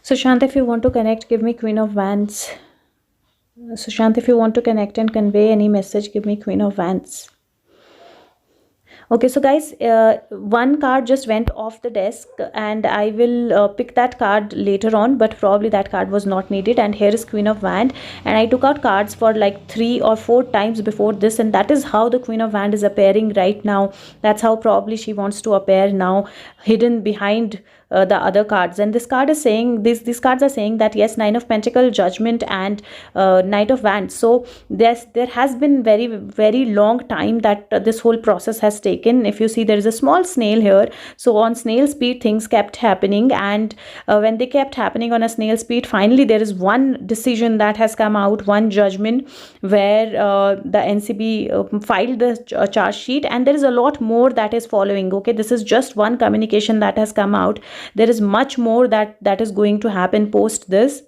Sushant, if you want to connect, give me Queen of Wands. Sushant, if you want to connect and convey any message, give me Queen of Wands. Okay, so guys, one card just went off the desk and I will pick that card later on, but probably that card was not needed. And here is Queen of Wand, and I took out cards for like 3 or 4 times before this, and that is how the Queen of Wand is appearing right now. That's how probably she wants to appear now, hidden behind the other cards. And this card is saying, these cards are saying that yes, Nine of Pentacle, Judgment, and Knight of Wands. So there has been very long time that this whole process has taken. If you see, there is a small snail here, so on snail speed things kept happening, and when they kept happening on a snail speed, finally there is one decision that has come out, one judgment, where the NCB filed the charge sheet, and there is a lot more that is following. Okay, this is just one communication that has come out. There is much more that is going to happen post this.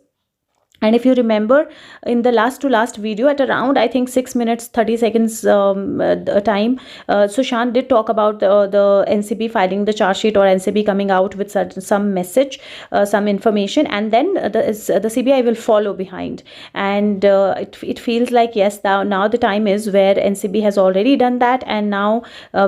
And if you remember, in the last to last video, at around I think 6 minutes 30 seconds time, Sushant did talk about the NCB filing the charge sheet, or NCB coming out with some message, some information, and then the CBI will follow behind. And it feels like yes, now the time is where NCB has already done that, and now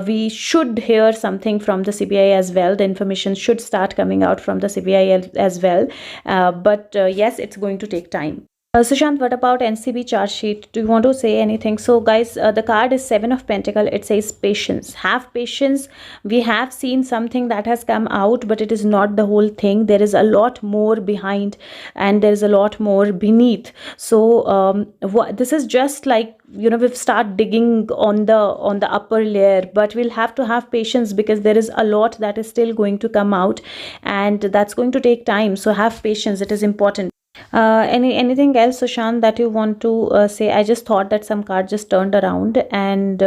we should hear something from the CBI as well. The information should start coming out from the CBI as well, but yes, it's going to take time. Sushant, what about NCB charge sheet? Do you want to say anything? So guys, the card is Seven of Pentacle. It says patience. Have patience. We have seen something that has come out, but it is not the whole thing. There is a lot more behind, and there is a lot more beneath. So this is just like, you know, we've start digging on the upper layer, but we'll have to have patience because there is a lot that is still going to come out, and that's going to take time. So have patience. It is important. Anything else, Sushant, that you want to say? I just thought that some card just turned around, and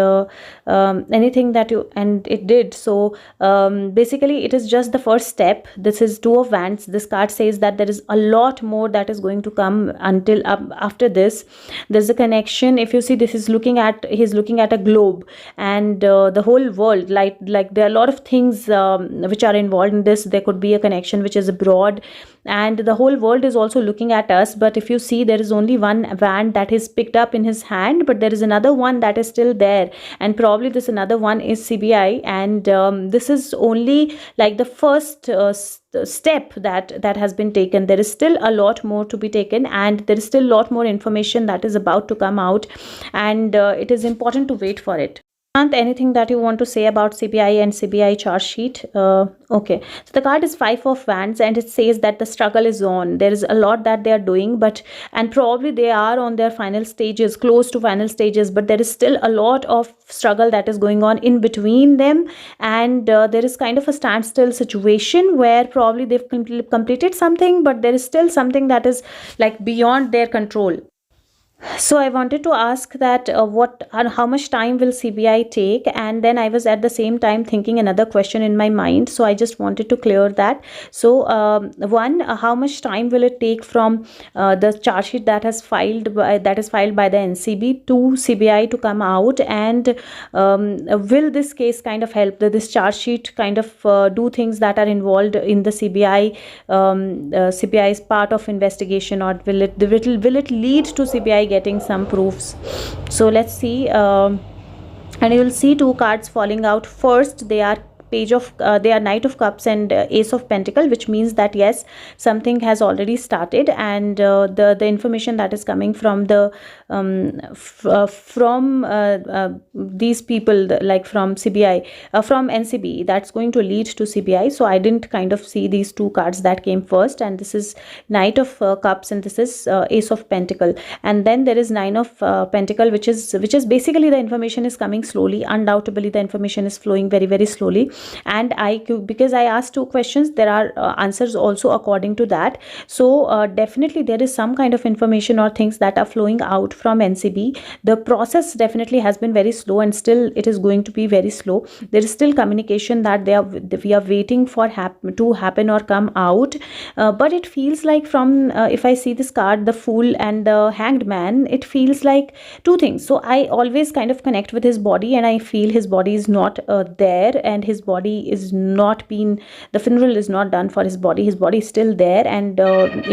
anything that you, and it did. So basically it is just the first step. This is Two of Wands. This card says that there is a lot more that is going to come until after this. There's a connection. If you see, this is he's looking at a globe, and the whole world, like there are a lot of things which are involved in this. There could be a connection which is abroad, and the whole world is also looking at us. But if you see, there is only one wand that is picked up in his hand, but there is another one that is still there, and probably this another one is CBI. And this is only like the first step that has been taken. There is still a lot more to be taken, and there is still a lot more information that is about to come out, and it is important to wait for it. Anything that you want to say about CBI and CBI charge sheet? Okay, so the card is Five of Wands, and it says that the struggle is on. There is a lot that they are doing, but and probably they are on their final stages, close to final stages, but there is still a lot of struggle that is going on in between them, and there is kind of a standstill situation where probably they've completed something, but there is still something that is like beyond their control. So I wanted to ask that how much time will CBI take? And then I was at the same time thinking another question in my mind, so I just wanted to clear that. So one, how much time will it take from the charge sheet that is filed by the NCB to CBI to come out? And will this case kind of help this charge sheet kind of do things that are involved in the CBI CBI's part of investigation, or will it lead to CBI getting some proofs? So let's see. And you will see two cards falling out. First, they are they are Knight of Cups and Ace of Pentacle, which means that yes, something has already started, and the information that is coming from the these people, like from CBI, from NCB, that's going to lead to CBI. So I didn't kind of see these two cards that came first, and this is Knight of Cups, and this is Ace of Pentacle, and then there is Nine of Pentacle, which is basically the information is coming slowly. Undoubtedly, the information is flowing very slowly. And because I asked two questions, there are answers also according to that. So definitely there is some kind of information or things that are flowing out from NCB. The process definitely has been very slow, and still it is going to be very slow. There is still communication that we are waiting for to happen or come out, but it feels like from if I see this card, the Fool and the Hanged Man, it feels like two things. So I always kind of connect with his body, and I feel his body is not there, and his body is not been, the funeral is not done for his body is still there. And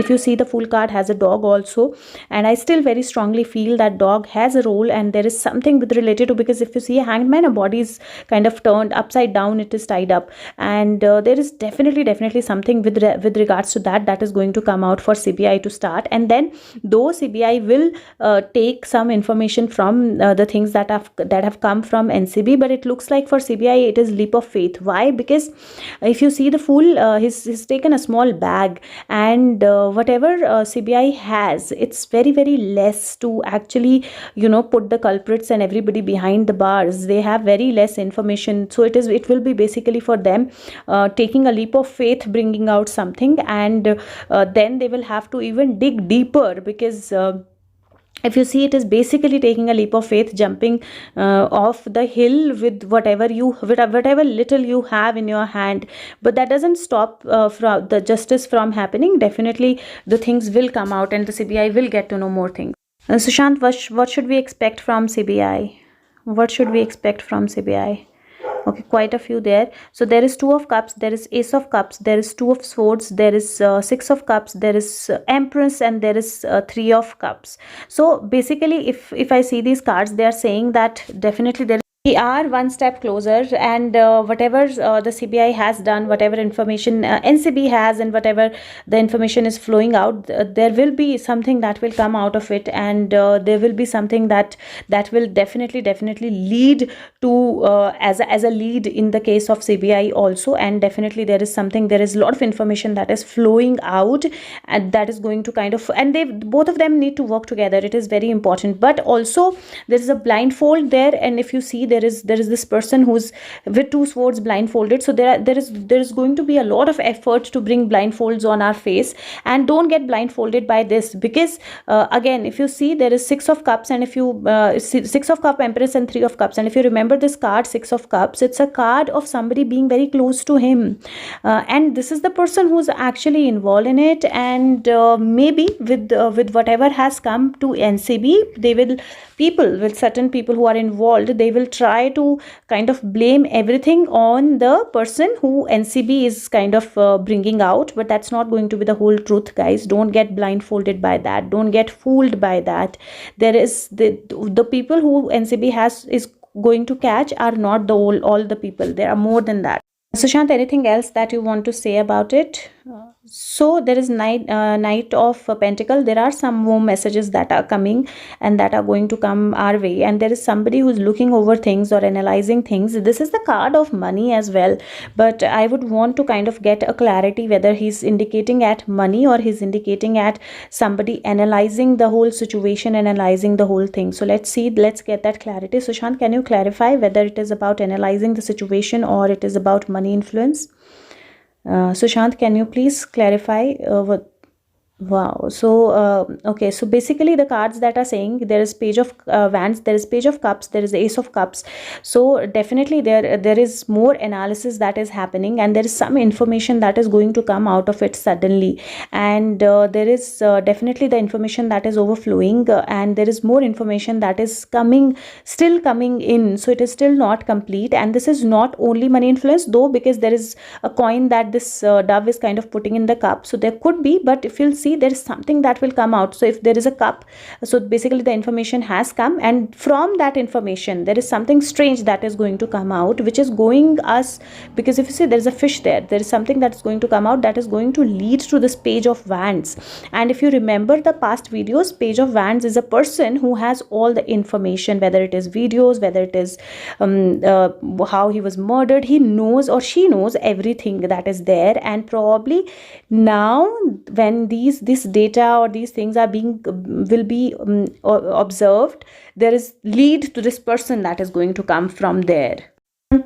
if you see, the Fool card has a dog also, and I still very strongly feel that dog has a role, and there is something with related to, because if you see a Hanged Man, a body is kind of turned upside down, it is tied up, and there is definitely something with regards to that is going to come out for CBI to start. And then though CBI will take some information from the things that have come from NCB, but it looks like for CBI it is leap of faith. Why? Because if you see the Fool, he's taken a small bag, and whatever CBI has, it's very less to actually put the culprits and everybody behind the bars. They have very less information, so it will be basically for them taking a leap of faith, bringing out something, and then they will have to even dig deeper, because if you see, it is basically taking a leap of faith, jumping off the hill with whatever little you have in your hand. But that doesn't stop from the justice from happening. Definitely the things will come out, and the CBI will get to know more things. Sushant, what should we expect from CBI? What should we expect from CBI? Okay, quite a few there. So there is 2 of Cups, there is Ace of Cups, there is 2 of Swords, there is 6 of Cups, there is Empress, and there is 3 of Cups. So basically, if I see these cards, they are saying that definitely we are one step closer, and whatever the CBI has done, whatever information NCB has, and whatever the information is flowing out, there will be something that will come out of it, and there will be something that will definitely lead to as a lead in the case of CBI also. And definitely there is a lot of information that is flowing out, and that is going to kind of, and both of them need to work together. It is very important. But also there is a blindfold there, and if you see, there is this person who's with 2 swords blindfolded. So there is going to be a lot of effort to bring blindfolds on our face, and don't get blindfolded by this, because again, if you see, there is 6 of Cups, and if you 6 of Cup, Empress, and 3 of Cups, and if you remember this card 6 of Cups, it's a card of somebody being very close to him, and this is the person who's actually involved in it. And maybe with whatever has come to NCB, certain people who are involved, they will try to kind of blame everything on the person who NCB is kind of bringing out. But that's not going to be the whole truth, guys. Don't get blindfolded by that, don't get fooled by that. There is the people who NCB is going to catch are not all the people. There are more than that. Sushant, anything else that you want to say about it? So there is Knight of Pentacle. There are some more messages that are coming and that are going to come our way, and there is somebody who's looking over things or analyzing things. This is the card of money as well, but I would want to kind of get a clarity whether he's indicating at money or he's indicating at somebody analyzing the whole situation, analyzing the whole thing. So let's get that clarity. Sushant, can you clarify whether it is about analyzing the situation or it is about money influence? Sushant, can you please clarify what? Wow. So okay, so basically the cards that are saying, there is Page of Wands, there is Page of Cups, there is Ace of Cups. So definitely there is more analysis that is happening, and there is some information that is going to come out of it suddenly, and there is definitely the information that is overflowing, and there is more information that is still coming in. So it is still not complete, and this is not only money influence though, because there is a coin that this dove is kind of putting in the cup. So there could be, but if you'll see, there is something that will come out. So if there is a cup, so basically the information has come, and from that information there is something strange that is going to come out, which is going us, because if you see, there is a fish there is something that is going to come out that is going to lead to this Page of Wands. And if you remember the past videos, Page of Wands is a person who has all the information, whether it is videos, whether it is how he was murdered. He knows, or she knows, everything that is there, and probably now when this data or these things are will be observed, there is lead to this person that is going to come from there.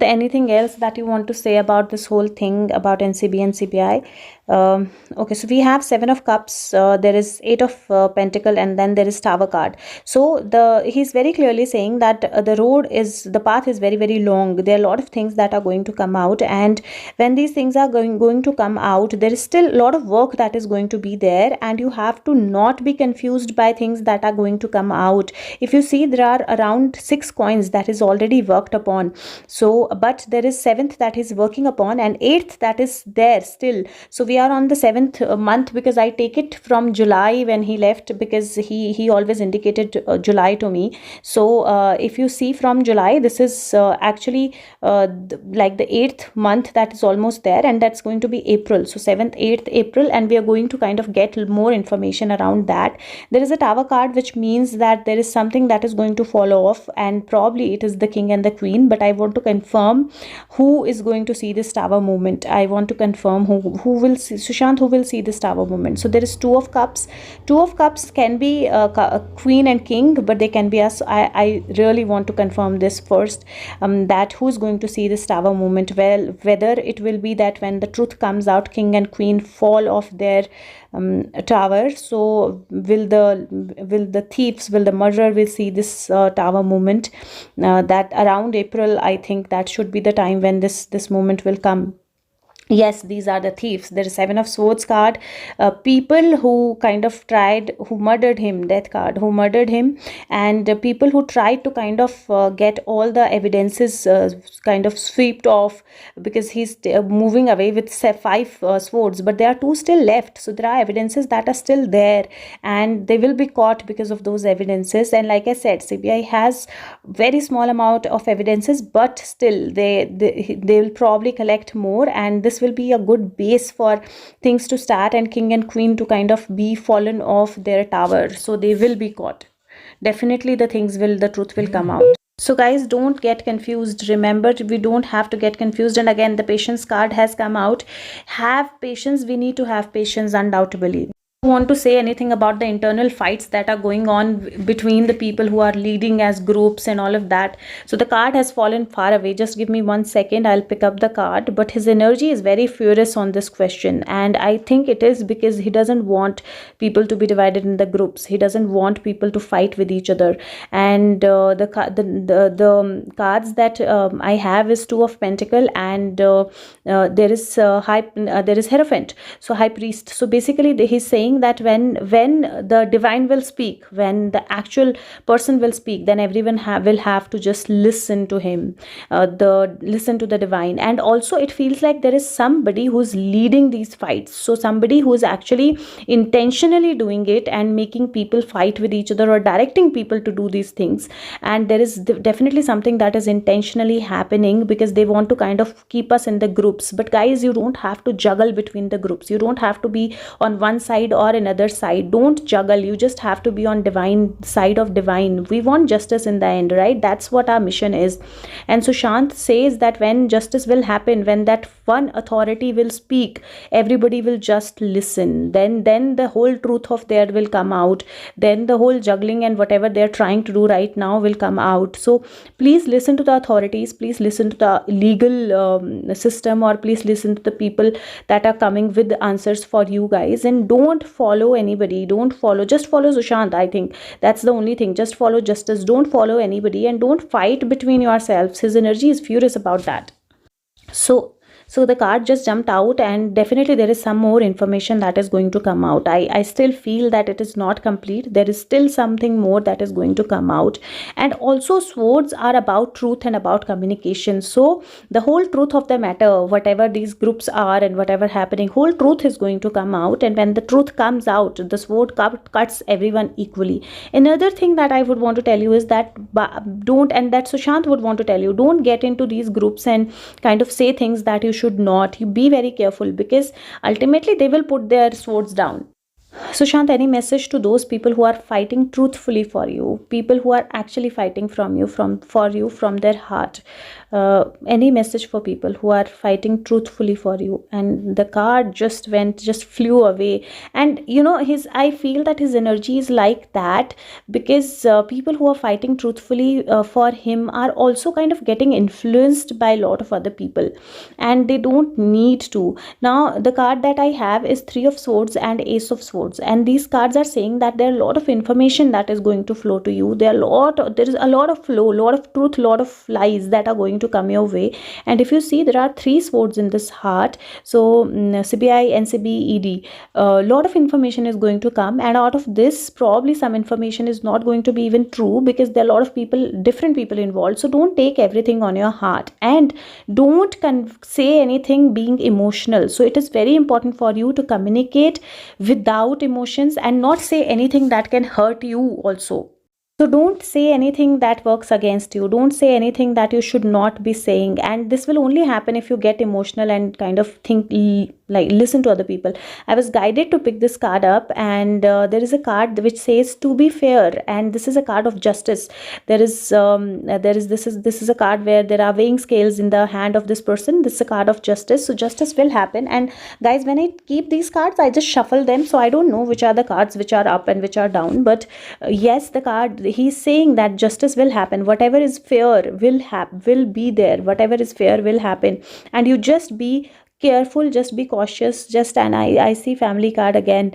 Anything else that you want to say about this whole thing about NCB and CBI? Okay, so we have 7 of Cups, there is 8 of Pentacle, and then there is Tower card. So he's very clearly saying that the path is very long. There are a lot of things that are going to come out, and when these things are going to come out, there is still a lot of work that is going to be there, and you have to not be confused by things that are going to come out. If you see, there are around 6 coins that is already worked upon. So So but there is 7th that he's working upon, and 8th that is there still. So we are on the 7th month, because I take it from July when he left, because he always indicated July to me. So if you see from July, this is actually like the 8th month that is almost there, and that's going to be April. So 7th, 8th April, and we are going to kind of get more information around that. There is a Tower card, which means that there is something that is going to follow off, and probably it is the king and the queen, but I want to confirm who is going to see this Tower movement. I want to confirm who will see, Sushant, who will see this Tower movement. So there is Two of Cups. Two of Cups can be a queen and king, but they can be us. I really want to confirm this first, that who's going to see this Tower movement. Well, whether it will be that when the truth comes out, king and queen fall off their tower, so will the thieves, will the murderer will see this Tower movement. That around April, I think that should be the time when this moment will come. Yes, these are the thieves. There is 7 of Swords card. People who kind of tried, who murdered him, Death card, who murdered him, and people who tried to kind of get all the evidences kind of swept off, because he's moving away with 5 swords, but there are 2 still left. So there are evidences that are still there, and they will be caught because of those evidences. And like I said, CBI has very small amount of evidences, but still they will probably collect more, and this will be a good base for things to start, and king and queen to kind of be fallen off their tower. So they will be caught. Definitely the truth will come out. So guys, don't get confused. Remember, we don't have to get confused. And again, the patience card has come out. Have patience. We need to have patience, undoubtedly. Want to say anything about the internal fights that are going on between the people who are leading as groups and all of that. So the card has fallen far away. Just give me 1 second, I'll pick up the card. But his energy is very furious on this question, and I think it is because he doesn't want people to be divided in the groups. He doesn't want people to fight with each other. And the cards that I have is 2 of Pentacle, and there is Hierophant, so High Priest. So basically he's saying that when the divine will speak, when the actual person will speak, then everyone will have to just listen to him, listen to the divine. And also it feels like there is somebody who's leading these fights, so somebody who's actually intentionally doing it and making people fight with each other, or directing people to do these things. And there is definitely something that is intentionally happening, because they want to kind of keep us in the groups. But guys, you don't have to juggle between the groups. You don't have to be on one side or another side. Don't juggle. You just have to be on divine side of divine. We want justice in the end, right? That's what our mission is. And Sushant says that when justice will happen, when that one authority will speak, everybody will just listen. Then the whole truth of there will come out. Then the whole juggling and whatever they're trying to do right now will come out. So please listen to the authorities. Please listen to the legal system, or please listen to the people that are coming with the answers for you guys. And don't follow anybody. Just follow Sushant. I think that's the only thing. Just follow justice. Don't follow anybody, and don't fight between yourselves. His energy is furious about that. So the card just jumped out, and definitely there is some more information that is going to come out. I still feel that it is not complete. There is still something more that is going to come out. And also swords are about truth and about communication. So the whole truth of the matter, whatever these groups are and whatever happening, whole truth is going to come out. And when the truth comes out, the sword cuts everyone equally. Another thing that I would want to tell you is that and that Sushant would want to tell you, don't get into these groups and kind of say things that you should not. You be very careful, because ultimately they will put their swords down. Sushant, any message to those people who are fighting truthfully for you, people who are actually fighting from their heart? Any message for people who are fighting truthfully for you? And the card just flew away. And I feel that his energy is like that, because people who are fighting truthfully for him are also kind of getting influenced by a lot of other people, and they don't need to. Now the card that I have is 3 of Swords and Ace of Swords, and these cards are saying that there are a lot of information that is going to flow to you. There is a lot of flow, a lot of truth, a lot of lies that are going to come your way. And if you see, there are three swords in this heart. So CBI, NCB, ED, a lot of information is going to come, and out of this probably some information is not going to be even true, because there are a lot of people, different people involved. So don't take everything on your heart, and don't say anything being emotional. So it is very important for you to communicate without emotions, and not say anything that can hurt you also. So don't say anything that works against you. Don't say anything that you should not be saying. And this will only happen if you get emotional and kind of think, like listen to other people. I was guided to pick this card up, and there is a card which says to be fair, and this is a card of justice. This is a card where there are weighing scales in the hand of this person. This is a card of justice. So justice will happen. And guys, when I keep these cards, I just shuffle them, so I don't know which are the cards which are up and which are down. But yes, the card, he's saying that justice will happen. Whatever is fair will be there. Whatever is fair will happen, and you just be careful, just be cautious. Just, and I see family card again.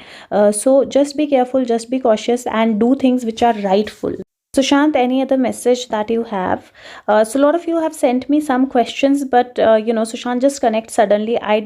So just be careful, just be cautious, and do things which are rightful. Sushant, any other message that you have? So a lot of you have sent me some questions, but Sushant just connect suddenly. I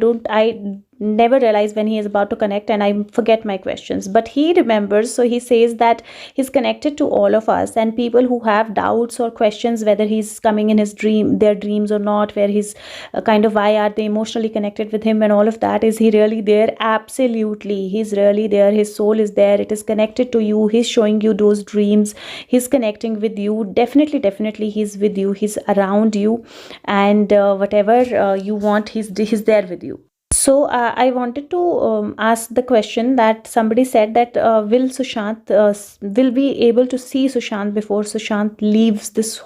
never realize when he is about to connect, and I forget my questions. But he remembers, so he says that he's connected to all of us, and people who have doubts or questions whether he's coming in their dreams or not, where he's kind of, why are they emotionally connected with him and all of that. Is he really there? Absolutely, he's really there. His soul is there. It is connected to you. He's showing you those dreams. He's connecting with you. Definitely he's with you. He's around you, and whatever you want, he's there with you. So I wanted to ask the question that somebody said that will Sushant will be able to see Sushant before Sushant leaves this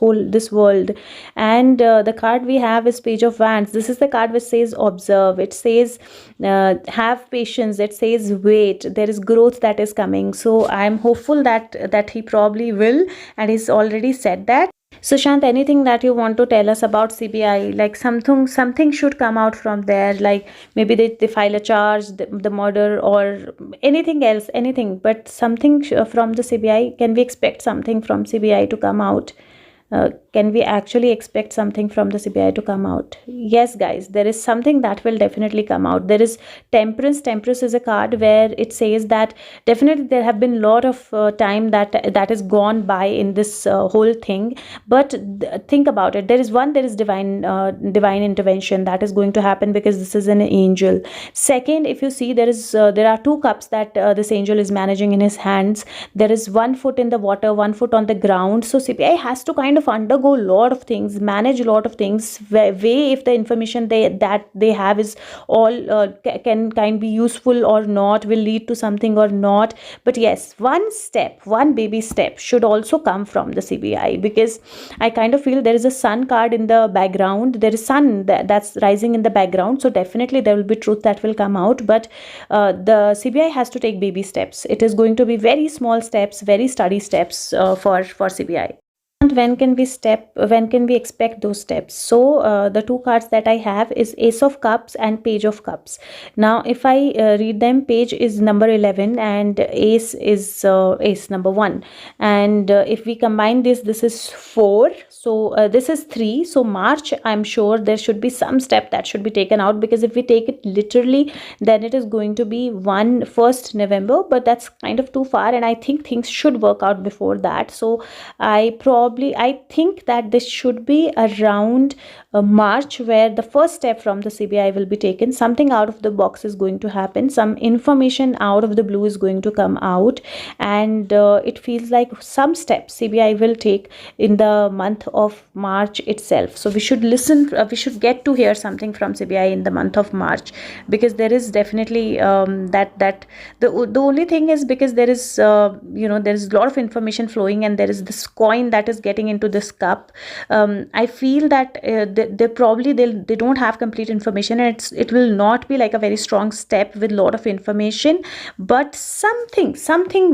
world. And the card we have is Page of Wands. This is the card which says observe. It says have patience. It says wait. There is growth that is coming. So I am hopeful that he probably will, and he's already said that. Sushant, anything that you want to tell us about CBI? Like something should come out from there. Like maybe they file a charge, the murder, or anything else, anything. But something from the CBI. Can we expect something from CBI to come out? Can we actually expect something from the CBI to come out? Yes, guys, there is something that will definitely come out. There is Temperance. Temperance is a card where it says that definitely there have been a lot of time that has gone by in this whole thing. But think about it. There is divine intervention that is going to happen, because this is an angel. Second, if you see, there are two cups that this angel is managing in his hands. There is 1 foot in the water, 1 foot on the ground. So CBI has to kind of undergo a lot of things, manage a lot of things, weigh if the information that they have is all can be useful or not, will lead to something or not. But yes, one baby step should also come from the CBI, because I kind of feel there is a sun card in the background. There is sun that's rising in the background, so definitely there will be truth that will come out. But the CBI has to take baby steps. It is going to be very small steps, very steady steps for CBI. And when can we expect those steps? So the two cards that I have is Ace of Cups and Page of Cups. Now if I read them, Page is number 11 and Ace is Ace number 1, and if we combine this is 4. So this is 3. So March, I'm sure there should be some step that should be taken out, because if we take it literally, then it is going to be 1st November, but that's kind of too far, and I think things should work out before that. So I think that this should be around March, where the first step from the CBI will be taken. Something out of the box is going to happen. Some information out of the blue is going to come out, and it feels like some steps CBI will take in the month of March itself. So we should we should get to hear something from CBI in the month of March, because there is definitely that the only thing is, because there is there is a lot of information flowing, and there is this coin that is getting into this cup. I feel that they don't have complete information, and it will not be like a very strong step with a lot of information, but something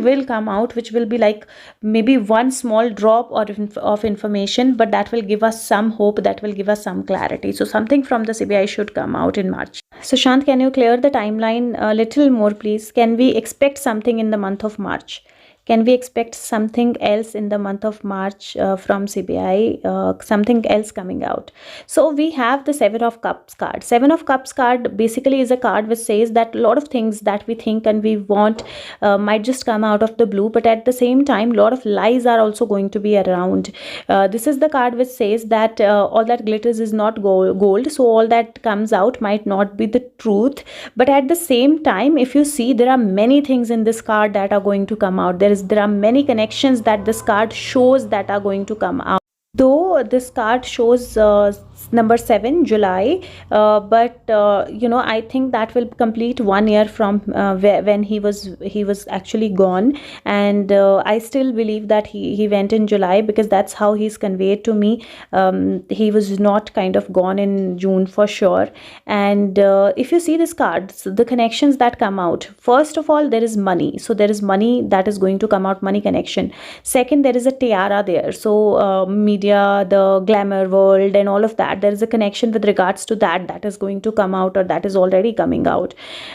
will come out, which will be like maybe one small drop of information, but that will give us some hope, that will give us some clarity. So something from the CBI should come out in March. So Shant, can you clear the timeline a little more, please? Can we expect something in the month of March? Can we expect something else in the month of March from CBI, something else coming out? So we have the Seven of Cups card. Seven of Cups card basically is a card which says that a lot of things that we think and we want might just come out of the blue, but at the same time, a lot of lies are also going to be around. This is the card which says that all that glitters is not gold, so all that comes out might not be the truth. But at the same time, if you see, there are many things in this card that are going to come out. There are many connections that this card shows that are going to come out. Though this card shows number 7 July, but I think that will complete 1 year from when he was actually gone. And I still believe that he went in July, because that's how he's conveyed to me. He was not kind of gone in June for sure. And if you see this card, so the connections that come out, first of all, there is money. So there is money that is going to come out, money connection. Second, there is a tiara there, so media, the glamour world and all of that, there is a connection with regards to that is going to come out, or that is already coming out.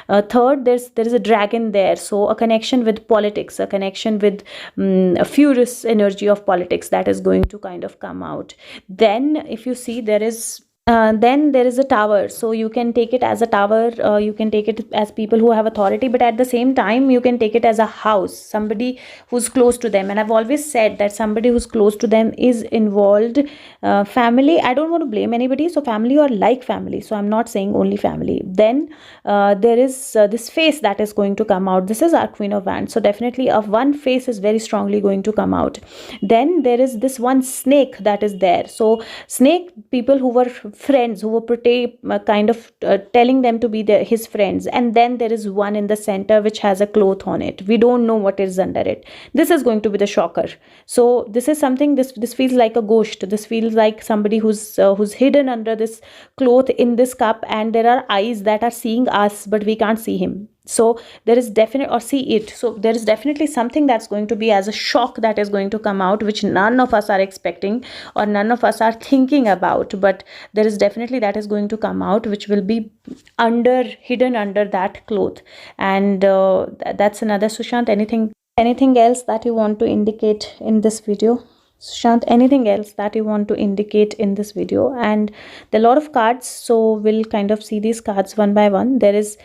Third, there is a dragon there, so a connection with politics, a connection with a furious energy of politics that is going to kind of come out. Then if you see, then there is a tower, so you can take it as a tower, you can take it as people who have authority, but at the same time you can take it as a house, somebody who's close to them. And I've always said that somebody who's close to them is involved. Family, I don't want to blame anybody, so family or like family, so I'm not saying only family. Then there is this face that is going to come out. This is our Queen of Wands, so definitely one face is very strongly going to come out. Then there is this one snake that is there, so snake, people who were friends, who were kind of telling them to be his friends. And then there is one in the center which has a cloth on it. We don't know what is under it. This is going to be the shocker. So this is something, this feels like a ghost. This feels like somebody who's hidden under this cloth in this cup, and there are eyes that are seeing us, but we can't see him. So there is definite, or see it, so there is definitely something that's going to be as a shock that is going to come out, which none of us are expecting or none of us are thinking about. But there is definitely that is going to come out, which will be hidden under that cloth. And that's another. Sushant, anything else that you want to indicate in this video? Sushant, anything else that you want to indicate in this video? And there are a lot of cards, so we'll kind of see these cards one by one. There is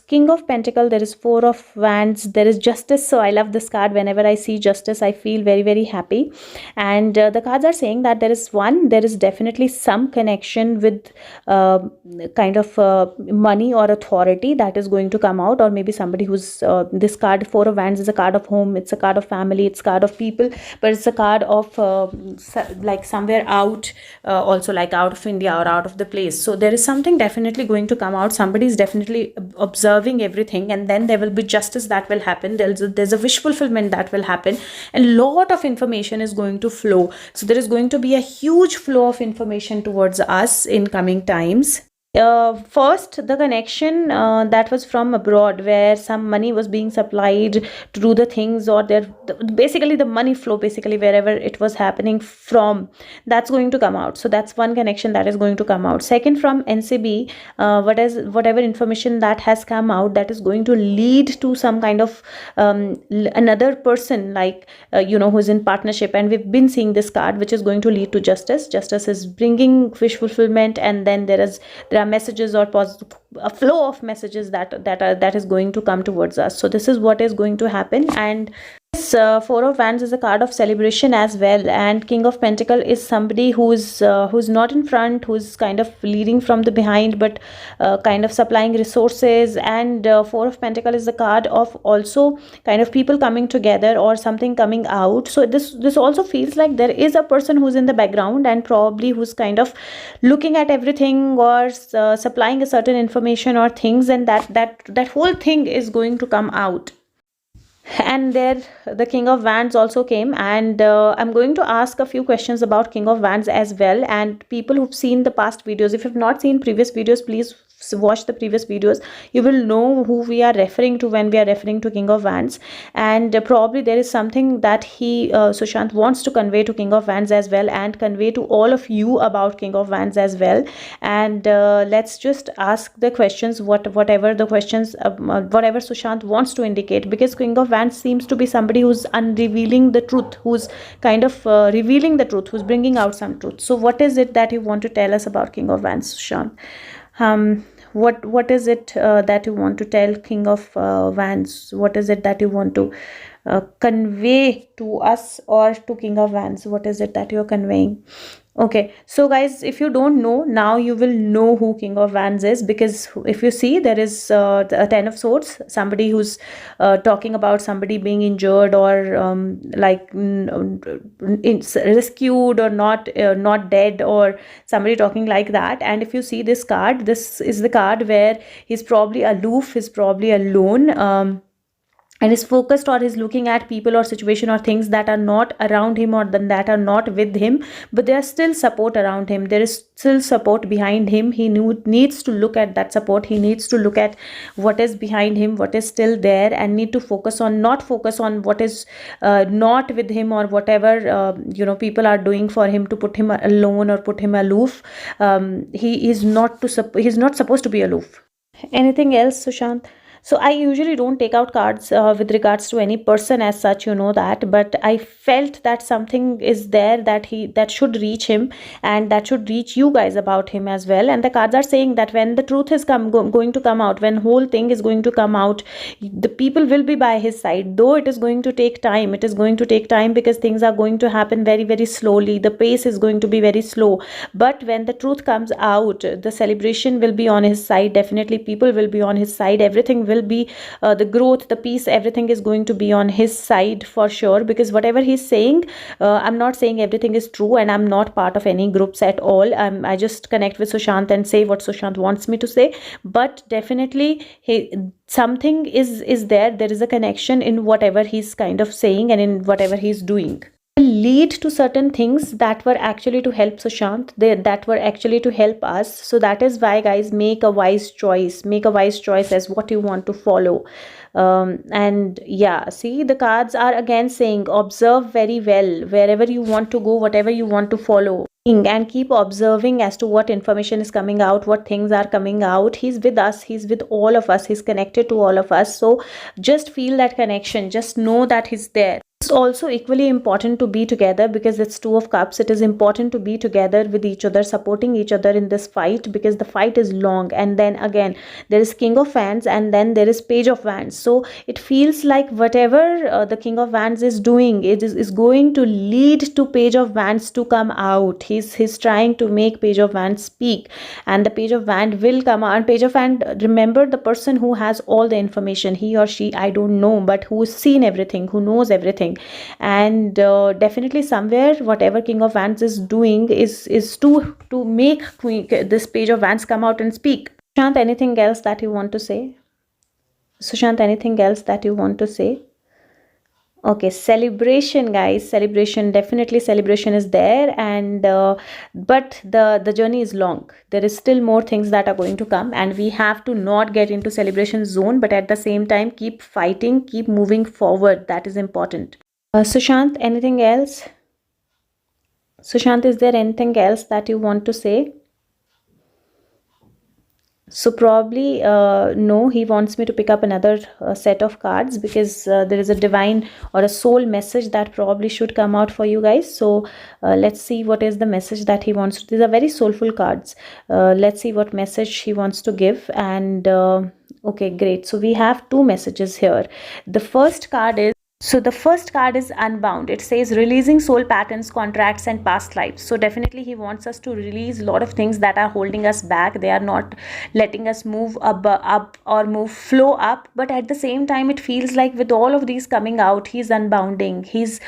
King of Pentacle, there is Four of Wands, there is Justice. So I love this card. Whenever I see Justice, I feel very, very happy. And the cards are saying that there is definitely some connection with kind of money or authority that is going to come out, or maybe somebody who's this card, Four of Wands, is a card of home, it's a card of family, it's a card of people, but it's a card of like somewhere out, also like out of India or out of the place. So there is something definitely going to come out. Somebody is definitely observing everything, and then there will be justice that will happen. There's a wish fulfillment that will happen, and a lot of information is going to flow. So there is going to be a huge flow of information towards us in coming times. First, the connection that was from abroad, where some money was being supplied to do the things, or basically the money flow, basically wherever it was happening from, that's going to come out. So that's one connection that is going to come out. Second, from NCB, whatever information that has come out, that is going to lead to some kind of another person, like who is in partnership. And we've been seeing this card, which is going to lead to justice. Justice is bringing wish fulfillment, and then there are messages, or a flow of messages that is going to come towards us. So this is what is going to happen. And this Four of Wands is a card of celebration as well, and King of Pentacle is somebody who's not in front, who's kind of leading from the behind, but kind of supplying resources. And Four of Pentacle is a card of also kind of people coming together or something coming out. So this also feels like there is a person who's in the background, and probably who's kind of looking at everything, or supplying a certain information or things, and that whole thing is going to come out. And there the King of Wands also came, and I'm going to ask a few questions about King of Wands as well. And people who've seen the past videos, if you've not seen previous videos, please watched the previous videos, you will know who we are referring to when we are referring to King of Wands. And probably there is something that Sushant wants to convey to King of Wands as well, and convey to all of you about King of Wands as well. And let's just ask the questions, whatever the questions, whatever Sushant wants to indicate, because King of Wands seems to be somebody who's unrevealing the truth, who's kind of revealing the truth, who's bringing out some truth. So what is it that you want to tell us about King of Wands, Sushant? What is it that you want to tell King of Wands? What is it that you want to convey to us or to King of Wands? What is it that you're conveying? Okay, so guys, if you don't know, now you will know who King of Wands is, because if you see, there is a Ten of Swords, somebody who's talking about somebody being injured or rescued or not dead, or somebody talking like that. And if you see this card, this is the card where he's probably aloof, he's probably alone, and is focused, or is looking at people or situation or things that are not around him, or that are not with him, but there is still support around him, there is still support behind him. He needs to look at that support, he needs to look at what is behind him, what is still there, and need to not focus on what is not with him, or whatever people are doing for him to put him alone or put him aloof. He's not supposed to be aloof. Anything else, Sushant? So I usually don't take out cards with regards to any person as such, you know that, but I felt that something is there that should reach him, and that should reach you guys about him as well. And the cards are saying that when the truth is going to come out, when whole thing is going to come out, the people will be by his side, though it is going to take time. It is going to take time because things are going to happen very, very slowly. The pace is going to be very slow. But when the truth comes out, the celebration will be on his side. Definitely people will be on his side. Everything will be the growth, the peace, everything is going to be on his side for sure, because whatever he's saying, I'm not saying everything is true, and I'm not part of any groups at all. I just connect with Sushant and say what Sushant wants me to say. But definitely something is there is a connection in whatever he's kind of saying and in whatever he's doing. Lead to certain things that were actually to help Sushant, that were actually to help us. So that is why, guys, make a wise choice as what you want to follow. And yeah, see, the cards are again saying observe very well wherever you want to go, whatever you want to follow, and keep observing as to what information is coming out, what things are coming out. He's with us, he's with all of us, he's connected to all of us. So just feel that connection, just know that he's there. It's also equally important to be together, because it's Two of Cups. It is important to be together with each other, supporting each other in this fight, because the fight is long. And then again, there is King of Wands, and then there is Page of Wands. So it feels like whatever the King of Wands is doing, it is going to lead to Page of Wands to come out. He's trying to make Page of Wands speak, and the Page of Wands will come out. And Page of Wands, remember, the person who has all the information, he or she, I don't know, but who's seen everything, who knows everything. And definitely somewhere whatever King of Wands is doing is to make this Page of Wands come out and speak. Sushant, anything else that you want to say? Sushant, anything else that you want to say? Okay, celebration, guys, celebration, definitely celebration is there. And but the journey is long. There is still more things that are going to come, and we have to not get into celebration zone, but at the same time keep fighting, keep moving forward. That is important. Sushant, anything else? Sushant, is there anything else that you want to say? So probably no, he wants me to pick up another set of cards, because there is a divine or a soul message that probably should come out for you guys. So let's see what is the message that he wants to. These are very soulful cards. Let's see what message he wants to give. And okay, great. So we have two messages here. The first card is Unbound. It says releasing soul patterns, contracts, and past lives. So definitely he wants us to release a lot of things that are holding us back. They are not letting us move up or flow up. But at the same time, it feels like with all of these coming out, he's unbounding. He's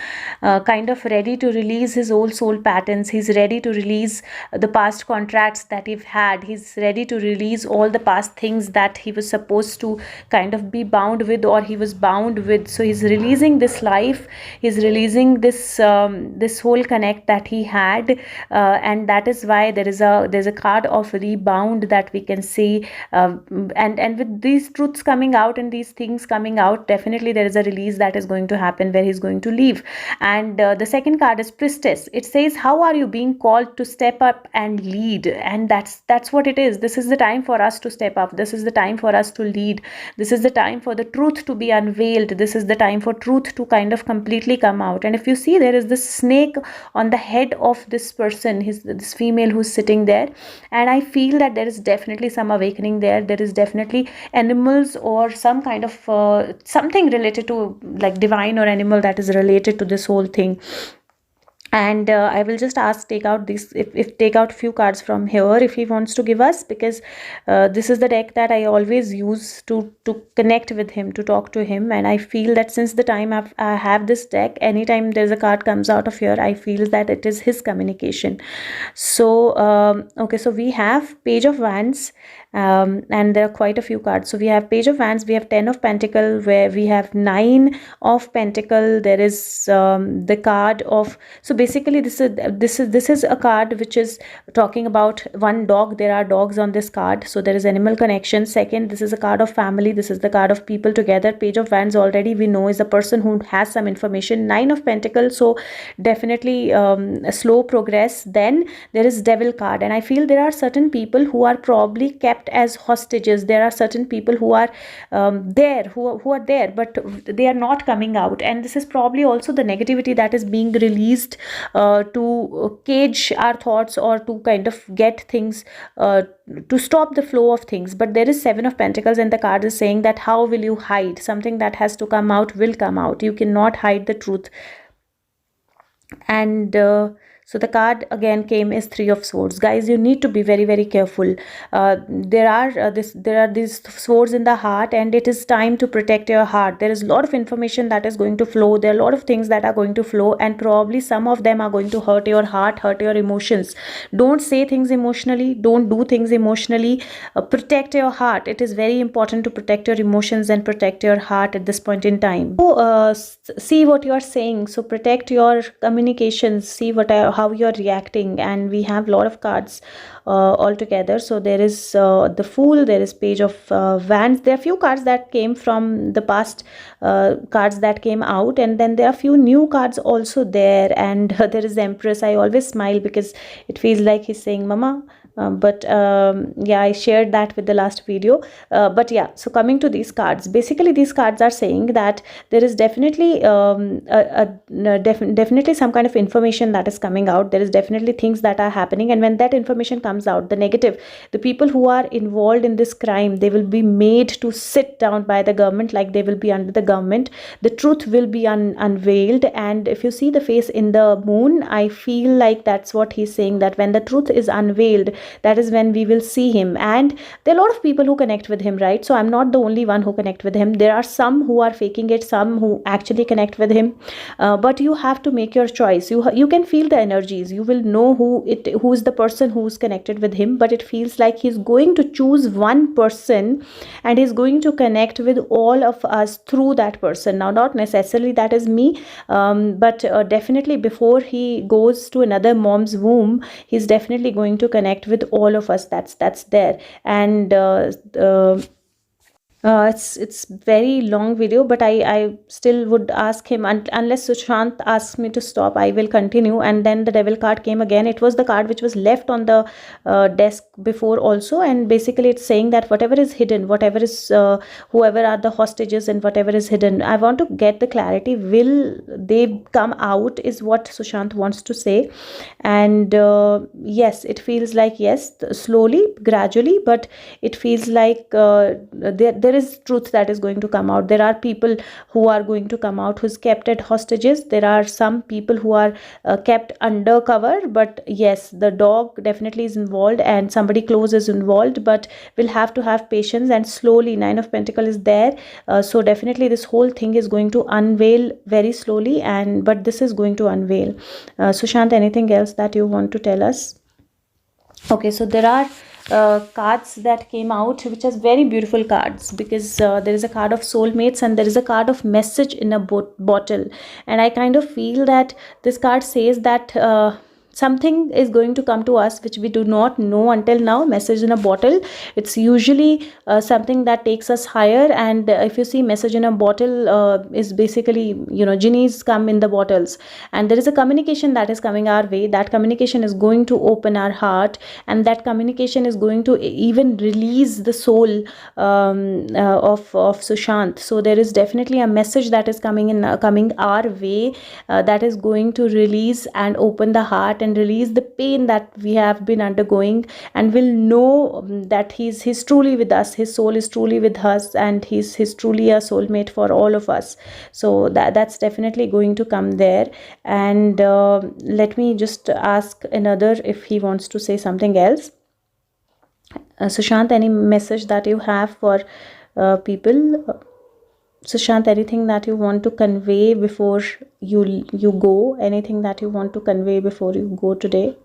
kind of ready to release his old soul patterns. He's ready to release the past contracts that he's had. He's ready to release all the past things that he was supposed to kind of be bound with, or he was bound with. So he's releasing releasing this life, he's releasing this this whole connect that he had, and that is why there's a card of rebound that we can see, and with these truths coming out and these things coming out, definitely there is a release that is going to happen where he's going to leave. And the second card is Priestess. It says, how are you being called to step up and lead? And that's what it is. This is the time for us to step up. This is the time for us to lead. This is the time for the truth to be unveiled. This is the time for truth to kind of completely come out. And if you see, there is this snake on the head of this person, this female who's sitting there, and I feel that there is definitely some awakening there. There is definitely animals or some kind of something related to like divine or animal that is related to this whole thing. And I will just ask, take out this, if take out few cards from here if he wants to give us, because this is the deck that I always use to connect with him, to talk to him. And I feel that since the time I have this deck, anytime there's a card comes out of here, I feel that it is his communication. So okay, so we have Page of Wands, and there are quite a few cards. So we have Page of Wands, we have 10 of Pentacle, where we have 9 of Pentacle. There is the card of, so basically this is a card which is talking about one dog. There are dogs on this card, so there is animal connection. Second, this is a card of family. This is the card of people together. Page of Wands already we know is a person who has some information. 9 of Pentacles, so definitely a slow progress. Then there is Devil card, and I feel there are certain people who are probably kept as hostages. There are certain people who are there, who are there, but they are not coming out. And this is probably also the negativity that is being released to cage our thoughts, or to kind of get things to stop the flow of things. But there is 7 of Pentacles, and the card is saying that how will you hide something that has to come out? Will come out. You cannot hide the truth. And so the card again came as 3 of Swords. Guys, you need to be very, very careful. There are these swords in the heart, and it is time to protect your heart. There is a lot of information that is going to flow. There are a lot of things that are going to flow, and probably some of them are going to hurt your heart, hurt your emotions. Don't say things emotionally. Don't do things emotionally. Protect your heart. It is very important to protect your emotions and protect your heart at this point in time. So see what you are saying. So protect your communications. See how you're reacting. And we have a lot of cards all together. So there is the Fool, there is Page of Wands. There are few cards that came from the past cards that came out, and then there are few new cards also there. And there is Empress. I always smile because it feels like he's saying mama. But yeah, I shared that with the last video. But yeah, so coming to these cards, basically these cards are saying that there is definitely definitely some kind of information that is coming out. There is definitely things that are happening, and when that information comes out, the negative, the people who are involved in this crime, they will be made to sit down by the government, like they will be under the government. The truth will be unveiled. And if you see the face in the moon, I feel like that's what he's saying, that when the truth is unveiled, that is when we will see him. And there are a lot of people who connect with him, right? So I'm not the only one who connect with him. There are some who are faking it, some who actually connect with him. But you have to make your choice. You can feel the energies. You will know who is the person who's connected with him. But it feels like he's going to choose one person, and he's going to connect with all of us through that person. Now, not necessarily that is me, but definitely before he goes to another mom's womb, he's definitely going to connect with all of us that's there. And it's very long video, but I still would ask him, unless Sushant asks me to stop, I will continue. And then the Devil card came again. It was the card which was left on the desk before also, and basically it's saying that whatever is hidden, whatever is whoever are the hostages and whatever is hidden, I want to get the clarity. Will they come out, is what Sushant wants to say. And yes, it feels like yes, slowly, gradually, but it feels like there is truth that is going to come out. There are people who are going to come out who's kept at hostages. There are some people who are kept undercover. But yes, the dog definitely is involved, and somebody close is involved, but we'll have to have patience. And slowly, 9 of Pentacles is there. So definitely this whole thing is going to unveil very slowly, but this is going to unveil. Sushant, anything else that you want to tell us? Okay, so there are cards that came out, which is very beautiful cards, because there is a card of soulmates and there is a card of message in a bottle. And I kind of feel that this card says that something is going to come to us which we do not know until now. Message in a bottle, it's usually something that takes us higher. And if you see, message in a bottle is basically, genies come in the bottles, and there is a communication that is coming our way. That communication is going to open our heart, and that communication is going to even release the soul of Sushant. So there is definitely a message that is coming our way, that is going to release and open the heart and release the pain that we have been undergoing, and will know that he's truly with us, his soul is truly with us, and he's truly a soulmate for all of us. So that's definitely going to come there. And let me just ask another if he wants to say something else. Sushant, any message that you have for people? Sushant, anything that you want to convey before you go? Anything that you want to convey before you go today?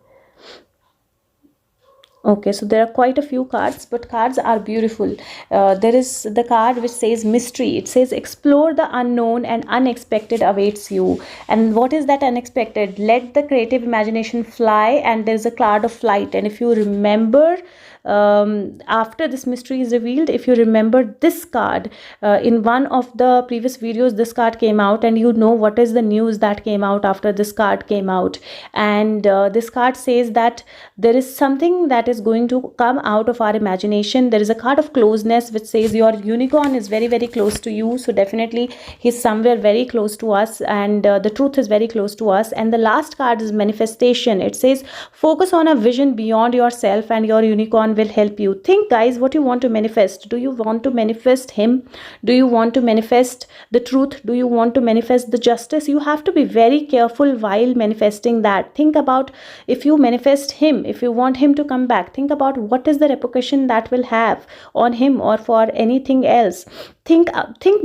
Okay, so there are quite a few cards, but cards are beautiful. There is the card which says mystery. It says explore the unknown and unexpected awaits you. And what is that unexpected? Let the creative imagination fly. And there is a card of flight. And if you remember, after this mystery is revealed, if you remember this card, in one of the previous videos this card came out, and you know what is the news that came out after this card came out. And this card says that there is something that is going to come out of our imagination. There is a card of closeness which says your unicorn is very, very close to you. So definitely he's somewhere very close to us, and the truth is very close to us. And the last card is manifestation. It says focus on a vision beyond yourself and your unicorn will help you. Think, guys, what you want to manifest. Do you want to manifest him? Do you want to manifest the truth? Do you want to manifest the justice? You have to be very careful while manifesting that. Think about, if you manifest him, if you want him to come back, think about what is the repercussion that will have on him or for anything else. Think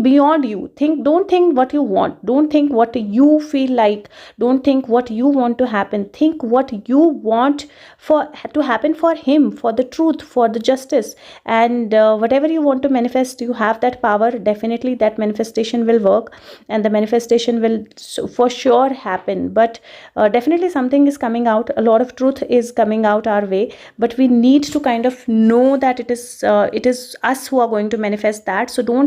beyond you. Don't think what you want. Don't think what you feel like. Don't think what you want to happen. Think what you want to happen for him, for the truth, for the justice. And whatever you want to manifest, you have that power. Definitely that manifestation will work, and the manifestation will for sure happen. But definitely something is coming out. A lot of truth is coming out our way, but we need to kind of know that it is us who are going to manifest that. So don't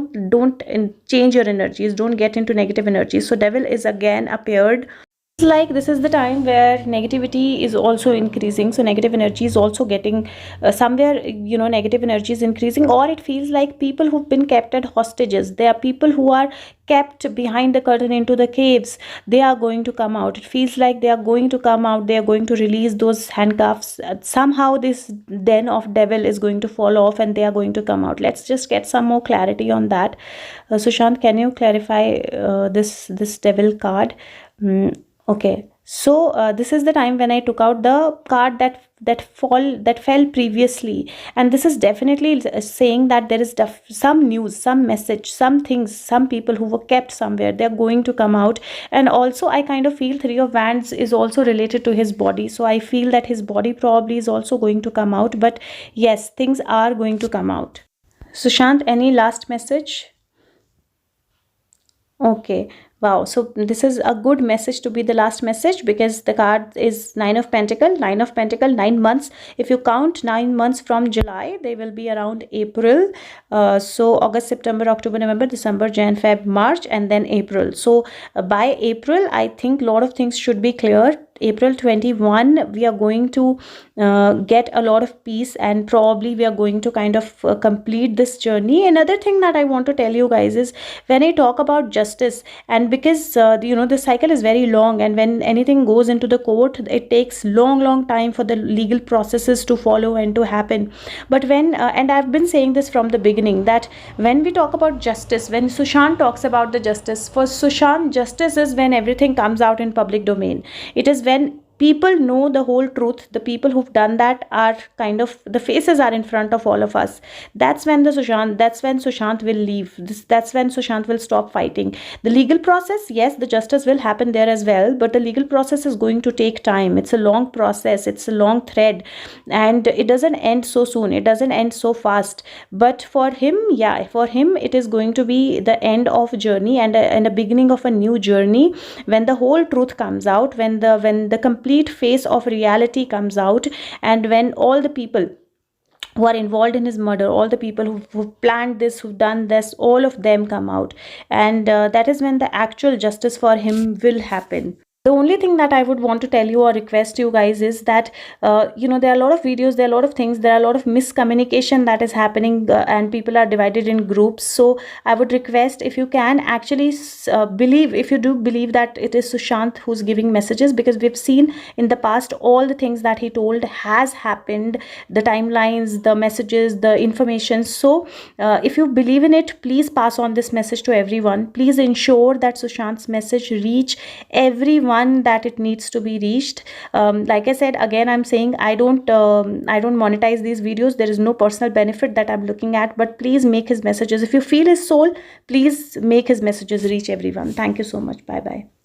change your energies. Don't get into negative energies. So devil is again appeared. It's like this is the time where negativity is also increasing. So negative energy is also getting somewhere, negative energy is increasing, or it feels like people who've been kept as hostages. There are people who are kept behind the curtain into the caves. They are going to come out. It feels like they are going to come out. They are going to release those handcuffs. Somehow this den of devil is going to fall off and they are going to come out. Let's just get some more clarity on that. Sushant, can you clarify this devil card? Okay, so this is the time when I took out the card that fell previously, and this is definitely saying that there is some news, some message, some things, some people who were kept somewhere, they're going to come out. And also I kind of feel Three of Wands is also related to his body, so I feel that his body probably is also going to come out. But yes, things are going to come out. Sushant, any last message? Okay, wow, so this is a good message to be the last message, because the card is Nine of Pentacle. 9 months. If you count 9 months from July, they will be around April. So August, September, October, November, December, Jan, Feb, March, and then April. So by April, I think a lot of things should be clear. April 21, we are going to get a lot of peace, and probably we are going to kind of complete this journey. Another thing that I want to tell you guys is, when I talk about justice, and because the cycle is very long, and when anything goes into the court, it takes long time for the legal processes to follow and to happen. But when and I've been saying this from the beginning, that when we talk about justice, when Sushant talks about the justice, for Sushant, justice is when everything comes out in public domain. It is when people know the whole truth, the people who've done that are kind of, the faces are in front of all of us, that's when Sushant will leave. That's when Sushant will stop fighting. The legal process, yes, the justice will happen there as well, but the legal process is going to take time. It's a long process, it's a long thread, and it doesn't end so soon, it doesn't end so fast. But for him, yeah, for him it is going to be the end of a journey, and a beginning of a new journey, when the whole truth comes out, when the complete face of reality comes out, and when all the people who are involved in his murder, all the people who planned this, who've done this, all of them come out, and that is when the actual justice for him will happen. The only thing that I would want to tell you or request you guys is that there are a lot of videos, there are a lot of things, there are a lot of miscommunication that is happening, and people are divided in groups. So I would request, if you can actually believe, if you do believe that it is Sushant who's giving messages, because we've seen in the past all the things that he told has happened, the timelines, the messages, the information. So if you believe in it, please pass on this message to everyone. Please ensure that Sushant's message reach everyone that it needs to be reached. Like I said, again, I'm saying I don't monetize these videos. There is no personal benefit that I'm looking at, but please make his messages, if you feel his soul, please make his messages reach everyone. Thank you so much. Bye bye.